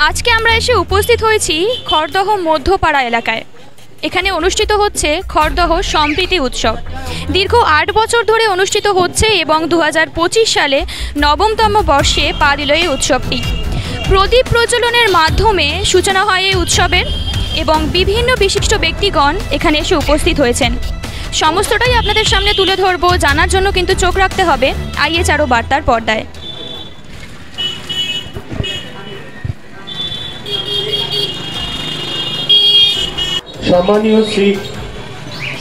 আজকে আমরা এসে উপস্থিত হয়েছি খড়দহ মধ্যপাড়া এলাকায়। এখানে অনুষ্ঠিত হচ্ছে খড়দহ সম্প্রীতি উৎসব। দীর্ঘ ৮ বছর ধরে অনুষ্ঠিত হচ্ছে এবং ২০২৫ সালে নবমতম বর্ষে পা দিল এই উৎসবটি। প্রদীপ প্রজ্বলনের মাধ্যমে সূচনা হয় এই উৎসবের এবং বিভিন্ন বিশিষ্ট ব্যক্তিগণ এখানে এসে উপস্থিত হয়েছেন। সমস্তটাই আপনাদের সামনে তুলে ধরবো, জানার জন্য কিন্তু চোখ রাখতে হবে IH-RO বার্তার পর্দায়। সম্মানীয় শ্রী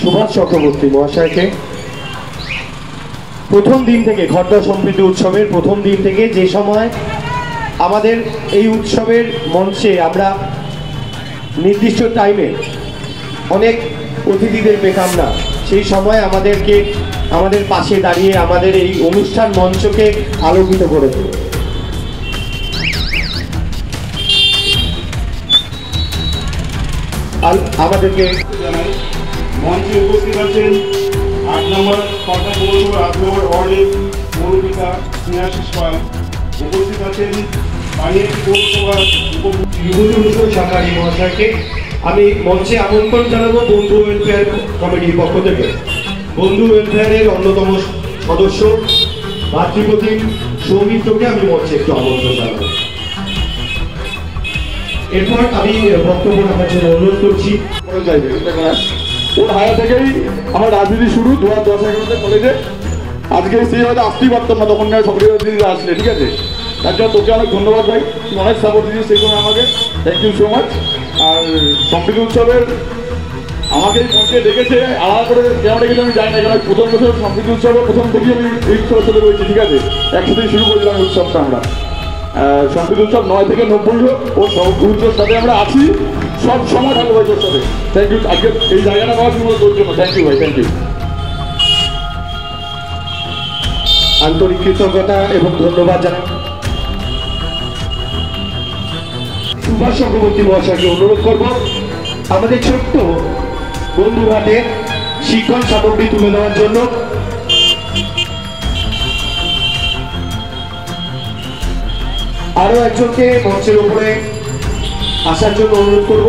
সুভাষ চক্রবর্তী মহাশয়কে প্রথম দিন থেকে খড়দহ সম্প্রীতি উৎসবের প্রথম দিন থেকে যে সময় আমাদের এই উৎসবের মঞ্চে আমরা নির্দিষ্ট টাইমে অনেক অতিথিদের পেতাম না, সেই সময় আমাদেরকে আমাদের পাশে দাঁড়িয়ে আমাদের এই অনুষ্ঠান মঞ্চকে আলোকিত করে তোলে। আমাদেরকে মঞ্চে উপস্থিত আছেন ৮ নম্বর খড়দহ পৌরসভার ৮ নম্বর ওয়ার্ডের পৌরপিতা স্নেহাশিস পাল। উপস্থিত আছেন পানিহাটি পৌরসভার বিভূতিভূষণ শাকারি মহাশয়কে আমি মঞ্চে আমন্ত্রণ জানাবো বন্ধু ওয়েলফেয়ার কমিটির পক্ষ থেকে। বন্ধু ওয়েলফেয়ারের অন্যতম সদস্য ভাতৃপ্রতিম সৌমিত্রকে আমি মঞ্চে একটু আমন্ত্রণ জানাবো। এরপর আমি বক্তব্য রাখার জন্য অনুরোধ করছি। ওর হায়া থেকেই আমার রাজনীতি শুরু 2010-11 কলেজে। আজকে সেই হয়তো আসতেই পারতাম না, তখন সকলে দিদিরা আসলে, ঠিক আছে? তার জন্য তোকে অনেক ধন্যবাদ ভাই, তুমি অনেক সাপোর্ট দিয়েছিস সেই সময় আমাকে, থ্যাংক ইউ সো মাচ। আর সম্প্রীতি উৎসবের আমাকে এই মঞ্চে ডেকেছে আলাদা করে কেন ডেকেছে আমি জানি না, কারণ প্রথম বছর সম্প্রীতি উৎসবের প্রথম থেকেই আমি এই উৎসবের সাথে রয়েছি, ঠিক আছে? একসাথেই শুরু করেছিলাম এই উৎসবটা আমরা। সম্প্রীতি উৎসব 9 থেকে 90 হোক ও সৌন্দর্যের সাথে আমরা আছি, সব সময় থাকবো ভাই তোর সাথে। থ্যাংক ইউ, আজকে এই জায়গাটা পাওয়ার জন্য তোর জন্য থ্যাংক ইউ ভাই, থ্যাংক ইউ। আন্তরিক কৃতজ্ঞতা এবং ধন্যবাদ জানাই সুভাষ চক্রবর্তী মহাশয়কে। অনুরোধ করব আমাদের ছোট্ট বন্ধুর হাতে শিক্ষণ সামগ্রী তুলে দেওয়ার জন্য। আরো একজনকে মঞ্চের উপরে আসার জন্য অনুরোধ করব।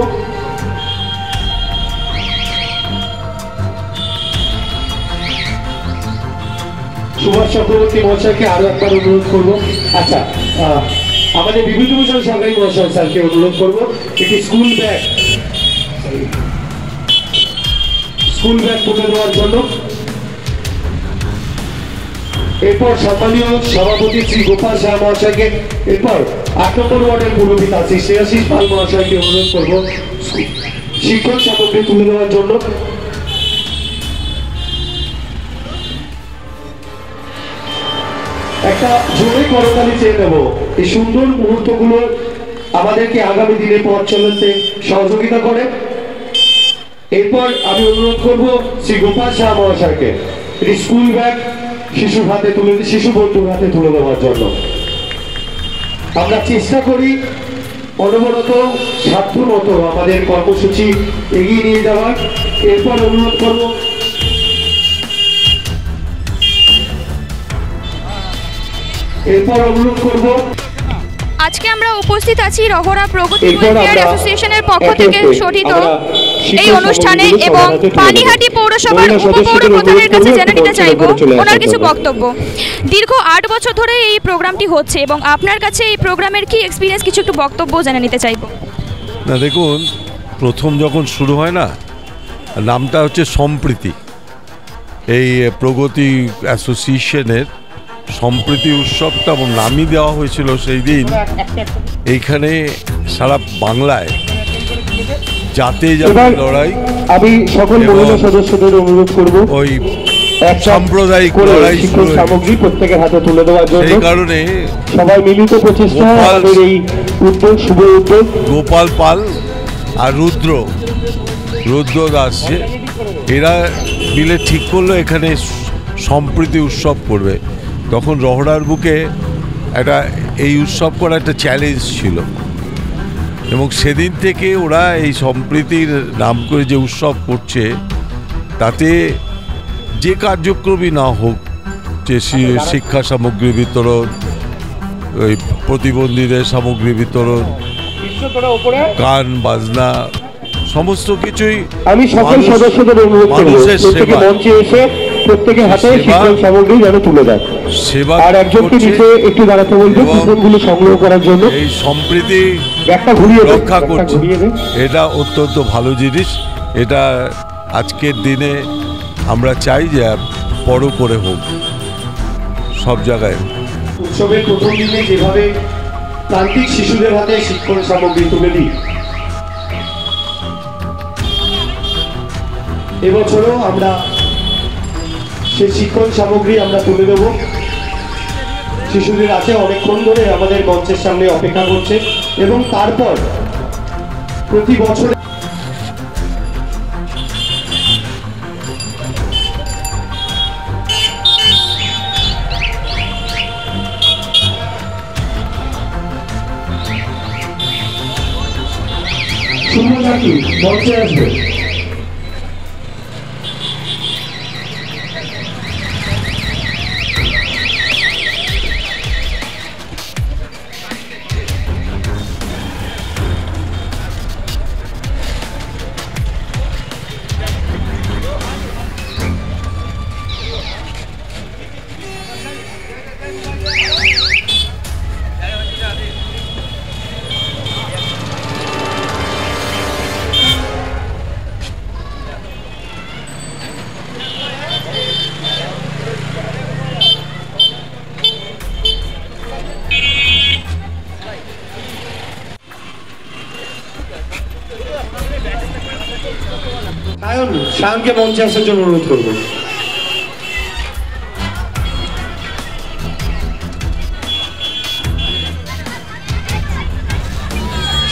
সুভাষ চক্রবর্তী মহাশয়কে আরো একবার অনুরোধ করব। আচ্ছা, আমাদের বিভূতিভূষণ সরকারি মহাশয় স্যারকে অনুরোধ করব একটি স্কুল ব্যাগ তুলে দেওয়ার জন্য। এরপর সম্মানীয় সভাপতি শ্রী গোপাল শাহ মহাশয়কে, এরপর ৮ নম্বর ওয়ার্ডের পৌরপিতা শ্রী স্নেহাশিস পাল মহাশয়কে অনুরোধ করব শিক্ষণ সামগ্রী তুলে দেওয়ার জন্য। একটা জোরে করতালি চেয়ে নেব। এই সুন্দর মুহূর্তগুলো আমাদেরকে আগামী দিনে পথ চলতে সহযোগিতা করে। এরপর আমি অনুরোধ করব শ্রী গোপাল শাহ মহাশয়কে এটি স্কুল ব্যাগ শিশু বন্ধুর হাতে তুলে দেওয়ার জন্য। আমরা চেষ্টা করি অনবরত সাধ্যমত আমাদের কর্মসূচি এগিয়ে নিয়ে যাওয়ার। এরপর অনুরোধ করব আজকে আমরা উপস্থিত আছি রহরা প্রগতি ওয়েলফেয়ার অ্যাসোসিয়েশনের পক্ষ থেকে শোধিত এই অনুষ্ঠানে এবং পানিহাটি পৌরসভার উপপৌর প্রধানের কাছে জেনে নিতে চাইব ওনার কিছু বক্তব্য। দীর্ঘ ৮ বছর ধরে এই প্রোগ্রামটি হচ্ছে এবং আপনার কাছে এই প্রোগ্রামের কি এক্সপিরিয়েন্স, কিছু একটু বক্তব্য জেনে নিতে চাইব। না, দেখুন, প্রথম যখন শুরু হয় না, নামটা হচ্ছে সম্প্রীতি। এই প্রগতি অ্যাসোসিয়েশনের সম্প্রীতি উৎসবটা নামই দেওয়া হয়েছিল সেই দিন। এইখানে সারা বাংলায় জাতে লড়াই, আমি সকল মহিলা সদস্যদের অনুরোধ করব ওই সাম্প্রদায়িক লড়াই সামগ্রী প্রত্যেকের হাতে তুলে দেওয়ার জন্য। এই কারণে সবাই মিলিত প্রচেষ্টা আমাদের এই উদ্যোগ, শুভ উদ্যোগ। গোপাল পাল আর রুদ্র দাস, এরা মিলে ঠিক করলো এখানে সম্প্রীতি উৎসব করবে। তখন রহড়ার বুকে এই উৎসব করা একটা চ্যালেঞ্জ ছিল এবং সেদিন থেকে ওরা এই সম্প্রীতির নাম করে যে উৎসব করছে, তাতে যে কার্যক্রমই না হোক, যে শিক্ষা সামগ্রী বিতরণ, ওই প্রতিবন্ধীদের সামগ্রী বিতরণ, গান বাজনা সমস্ত কিছুই আমি সকল সদস্যদের অনুরোধ করব প্রত্যেকে মঞ্চে এসে প্রত্যেকের হাতে শীতল সামগ্রী যেন তুলে দেয়। সেবা আর একজনকে নিচে একটু দাঁড়াতে বলবো কুপনগুলো সংগ্রহ করার জন্য। এই সম্প্রীতি একটা ঘুরিয়ে রক্ষা করছে, এটা অত্যন্ত ভালো জিনিস। এটা আজকের দিনে আমরা চাই যে বড় করে হোক সব জায়গায়। উৎসবের প্রথম দিনে যেভাবে প্রান্তিক শিশুদের হাতে শিক্ষণ সামগ্রী তুলে দিই, এবছরও আমরা সেই শিক্ষণ সামগ্রী আমরা তুলে দেব। শিশুদের আছে অনেকক্ষণ ধরে আমাদের মঞ্চের সামনে অপেক্ষা করছে এবং তারপর প্রতি বছর শুভযাত্রী মঞ্চে আসবে। সায়নকে মঞ্চে আসার জন্য অনুরোধ করবো।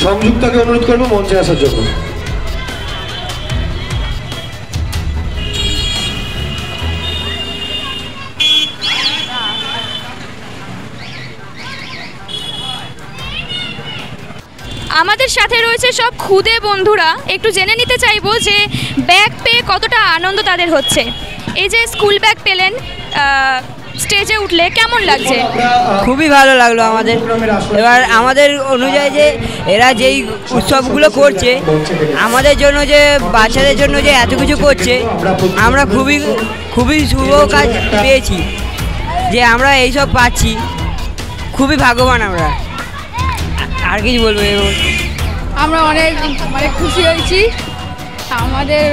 সংযুক্তাকে অনুরোধ করবো মঞ্চে আসার জন্য। আমাদের সাথে রয়েছে সব খুদে বন্ধুরা। একটু জেনে নিতে চাইবো যে ব্যাগ পেয়ে কতটা আনন্দ তাদের হচ্ছে। এই যে স্কুল ব্যাগ পেলেন, স্টেজে উঠলে কেমন লাগছে? খুবই ভালো লাগলো আমাদের। এবার আমাদের অনুযায়ী যে এরা যেই উৎসবগুলো করছে আমাদের জন্য, যে বাচ্চাদের জন্য যে এত কিছু করছে, আমরা খুবই খুবই শুভ কাজ পেয়েছি যে আমরা এইসব পাচ্ছি। খুবই ভাগ্যবান আমরা। আর কিছু বলবো? আমরা অনেক খুশি হয়েছি। আমাদের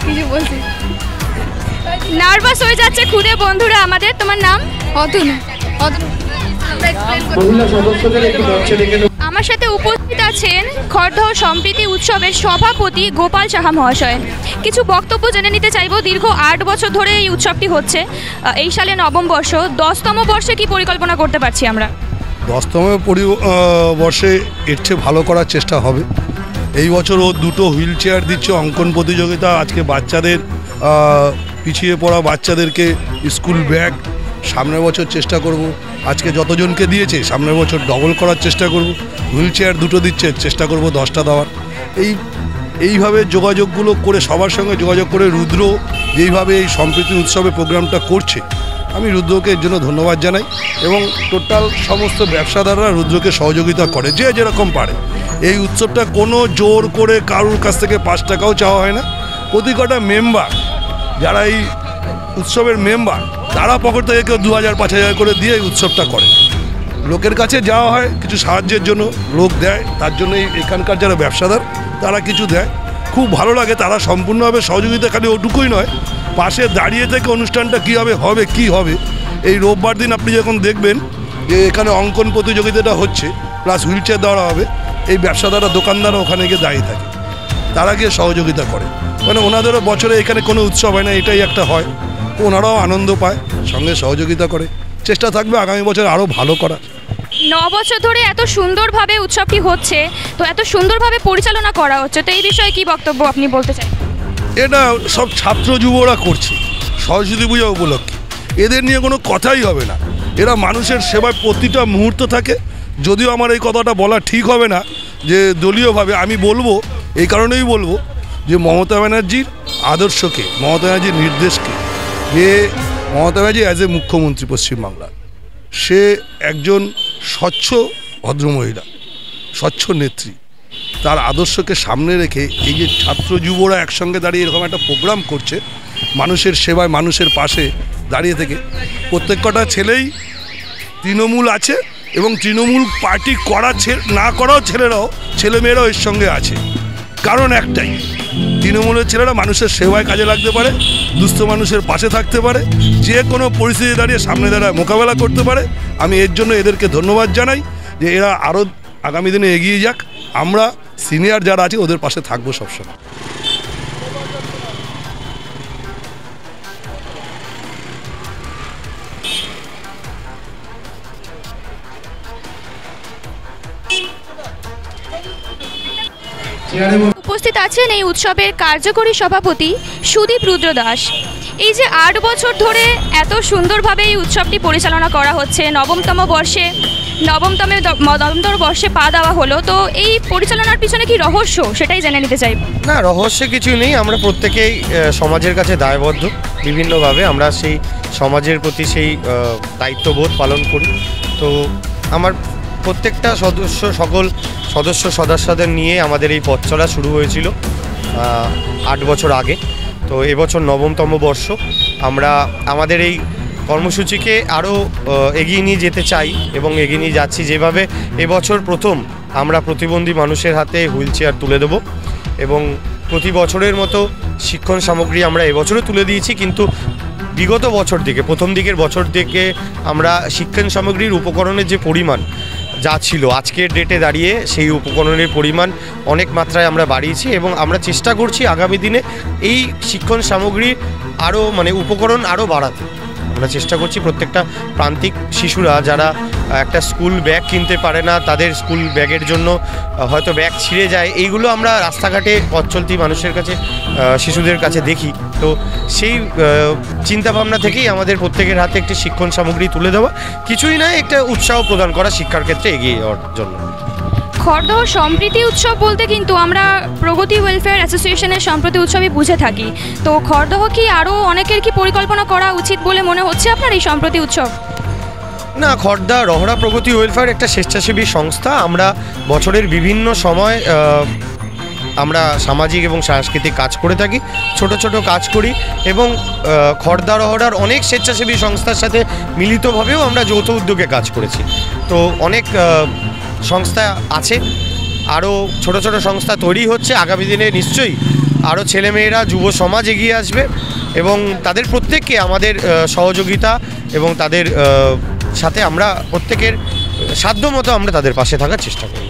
কিছু বলছি, নার্ভাস হয়ে যাচ্ছে খুদে বন্ধুরা আমাদের। তোমার নাম? অতুন। আমার সাথে উপস্থিত আছেন খড়দহ সম্প্রীতি উৎসবের সভাপতি গোপাল সাহা মহাশয়। কিছু বক্তব্য জেনে নিতে চাইবো। দীর্ঘ 8 বছর ধরে এই উৎসবটি হচ্ছে, এই সালে নবম বর্ষ। 10তম বর্ষে কি পরিকল্পনা করতে পারছি আমরা? 10তম বর্ষে এর চেয়ে ভালো করার চেষ্টা হবে। এই বছর ও 2টো হুইল চেয়ার দিচ্ছে, অঙ্কন প্রতিযোগিতা। আজকে বাচ্চাদের পিছিয়ে পড়া বাচ্চাদেরকে স্কুল ব্যাগ সামনের বছর চেষ্টা করব। আজকে যতজনকে দিয়েছে সামনের বছর ডবল করার চেষ্টা করব। হুইল চেয়ার 2টো দিচ্ছে, চেষ্টা করব 10টা দেওয়ার। এইভাবে যোগাযোগগুলো করে, সবার সঙ্গে যোগাযোগ করে রুদ্র যেইভাবে এই সম্প্রীতি উৎসবে প্রোগ্রামটা করছে, আমি রুদ্রকে এর জন্য ধন্যবাদ জানাই। এবং টোটাল সমস্ত ব্যবসাদাররা রুদ্রকে সহযোগিতা করে যে যেরকম পারে। এই উৎসবটা কোনো জোর করে কারোর কাছ থেকে 5 টাকাও চাওয়া হয় না। প্রতি কটা মেম্বার, যারা এই উৎসবের মেম্বার, তারা পকেট থেকে কেউ 2000-5000 করে দিয়ে এই উৎসবটা করে। লোকের কাছে যাওয়া হয় কিছু সাহায্যের জন্য, লোক দেয়, তার জন্যই এখানকার যারা ব্যবসাদার তারা কিছু দেয়। খুব ভালো লাগে। তারা সম্পূর্ণভাবে সহযোগিতা, খালি ওটুকুই নয়, পাশে দাঁড়িয়ে থেকে অনুষ্ঠানটা কীভাবে হবে, কি হবে। এই রোববার দিন আপনি যখন দেখবেন যে এখানে অঙ্কন প্রতিযোগিতাটা হচ্ছে, প্লাস হুইল চেয়ার দেওয়া হবে, এই ব্যবসাদাররা, দোকানদাররা ওখানে গিয়ে দাঁড়িয়ে থাকে, তারা গিয়ে সহযোগিতা করে। মানে ওনাদেরও বছরে এখানে কোনো উৎসব হয় না, এটাই একটা হয়। ওনারাও আনন্দ পায়, সঙ্গে সহযোগিতা করে। চেষ্টা থাকবে আগামী বছর আরও ভালো করার। 9 বছর ধরে এত সুন্দরভাবে উৎসবটি হচ্ছে, তো এত সুন্দরভাবে পরিচালনা করা হচ্ছে, তো এই বিষয়ে কি বক্তব্য আপনি বলতে চাই? এটা সব ছাত্র যুবরা করছে সরস্বতী পূজা উপলক্ষে। এদের নিয়ে কোনো কথাই হবে না। এরা মানুষের সেবায় প্রতিটা মুহূর্ত থাকে। যদিও আমার এই কথাটা বলা ঠিক হবে না যে দলীয়ভাবে, আমি বলবো, এই কারণেই বলবো যে মমতা ব্যানার্জির আদর্শকে, মমতা ব্যানার্জির নির্দেশকে, যে মমতা ব্যানার্জি অ্যাজ এ মুখ্যমন্ত্রী পশ্চিমবাংলার, সে একজন স্বচ্ছ ভদ্রমহিলা। স্বচ্ছ নেত্রী। তার আদর্শকে সামনে রেখে এই যে ছাত্র যুবরা একসঙ্গে দাঁড়িয়ে এরকম একটা প্রোগ্রাম করছে, মানুষের সেবায় মানুষের পাশে দাঁড়িয়ে থেকে, প্রত্যেক কটা ছেলেই তৃণমূল আছে এবং তৃণমূল পার্টি করা না করাও ছেলেমেয়েরাও এর সঙ্গে আছে। কারণ একটাই, তৃণমূলের ছেলেরা মানুষের সেবায় কাজে লাগতে পারে, দুস্থ মানুষের পাশে থাকতে পারে, যে কোনো পরিস্থিতি দাঁড়িয়ে সামনে দাঁড়ায় মোকাবেলা করতে পারে। আমি এর জন্য এদেরকে ধন্যবাদ জানাই যে এরা আরও আগামী দিনে এগিয়ে যাক। আমরা সিনিয়র যারা আছে ওদের পাশে থাকবো সবসময়। উপস্থিত আছেন এই উৎসবের কার্যকরী সভাপতি সুদীপ রুদ্র দাস। এই যে 8 বছর ধরে এত সুন্দরভাবে এই উৎসবটি পরিচালনা করা হচ্ছে, নবমতম বর্ষে পা দেওয়া হলো, তো এই পরিচালনার পিছনে কি রহস্য সেটাই জেনে নিতে চাই। না, রহস্য কিছুই নেই। আমরা প্রত্যেকেই সমাজের কাছে দায়বদ্ধ, বিভিন্নভাবে আমরা সেই সমাজের প্রতি সেই দায়িত্ববোধ পালন করি। তো আমার প্রত্যেকটা সকল সদস্যদের নিয়ে আমাদের এই পথ চলা শুরু হয়েছিল 8 বছর আগে। তো এবছর 9তম বর্ষ। আমরা আমাদের এই কর্মসূচিকে আরও এগিয়ে নিয়ে যেতে চাই এবং এগিয়ে নিয়ে যাচ্ছি। যেভাবে এবছর প্রথম আমরা প্রতিবন্ধী মানুষের হাতে হুইল চেয়ার তুলে দেব এবং প্রতি বছরের মতো শিক্ষণ সামগ্রী আমরা এবছরও তুলে দিয়েছি, কিন্তু বিগত বছর থেকে প্রথম দিকের বছর থেকে আমরা শিক্ষণ সামগ্রীর উপকরণের যে পরিমাণ যা ছিল আজকের ডেটে দাঁড়িয়ে সেই উপকরণের পরিমাণ অনেক মাত্রায় আমরা বাড়িয়েছি এবং আমরা চেষ্টা করছি আগামী দিনে এই শিক্ষণ সামগ্রী আরও উপকরণ আরও বাড়াতে। আমরা চেষ্টা করছি প্রত্যেকটা প্রান্তিক শিশুরা যারা একটা স্কুল ব্যাগ কিনতে পারে না, তাদের স্কুল ব্যাগের জন্য হয়তো ব্যাগ ছিঁড়ে যায়, এইগুলো আমরা রাস্তাঘাটে পথ চলতি মানুষের কাছে শিশুদের কাছে দেখি। তো সেই চিন্তাভাবনা থেকেই আমাদের প্রত্যেকের হাতে একটি শিক্ষণ সামগ্রী তুলে দেওয়া, কিছুই নয়, একটা উৎসাহ প্রদান করা শিক্ষার ক্ষেত্রে এগিয়ে যাওয়ার জন্য। খড়দহ সম্প্রীতি উৎসব বলতে কিন্তু আমরা প্রগতি ওয়েলফেয়ার অ্যাসোসিয়েশনের সম্প্রীতি উৎসবই বুঝে থাকি। তো খড়দহ কি আরও অনেকের কি পরিকল্পনা করা উচিত বলে মনে হচ্ছে আপনার এই সম্প্রীতি উৎসব? না, রহড়া প্রগতি ওয়েলফেয়ার একটা স্বেচ্ছাসেবী সংস্থা। আমরা বছরের বিভিন্ন সময় আমরা সামাজিক এবং সাংস্কৃতিক কাজ করে থাকি, ছোট ছোট কাজ করি এবং রহড়ার অনেক স্বেচ্ছাসেবী সংস্থার সাথে মিলিতভাবেও আমরা যৌথ উদ্যোগে কাজ করেছি। তো অনেক সংস্থা আছে, আরও ছোট ছোট সংস্থা তৈরি হচ্ছে। আগামী দিনে নিশ্চয়ই আরও ছেলেমেয়েরা যুব সমাজ এগিয়ে আসবে এবং তাদের প্রত্যেককে আমাদের সহযোগিতা এবং তাদের সাথে আমরা প্রত্যেকের সাধ্যমতো আমরা তাদের পাশে থাকার চেষ্টা করব।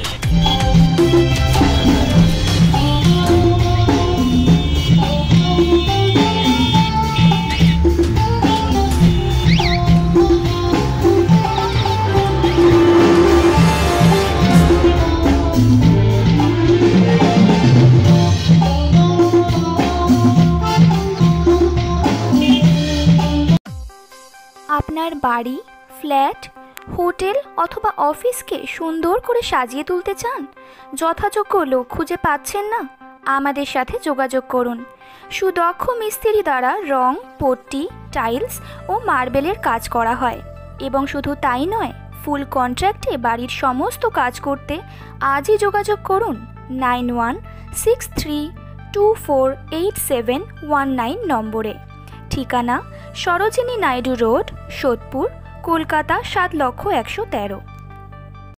আপনার বাড়ি, ফ্ল্যাট, হোটেল অথবা অফিসকে সুন্দর করে সাজিয়ে তুলতে চান, যথাযোগ্য লোক খুঁজে পাচ্ছেন না? আমাদের সাথে যোগাযোগ করুন। সুদক্ষ মিস্ত্রি দ্বারা রং, পট্টি, টাইলস ও মার্বেলের কাজ করা হয় এবং শুধু তাই নয়, ফুল কন্ট্রাক্টে বাড়ির সমস্ত কাজ করতে আজই যোগাযোগ করুন 9163248719 নম্বরে। ঠিকানা সরোজিনী নাইডু রোড, সোদপুর, কলকাতা ৭,১১৩।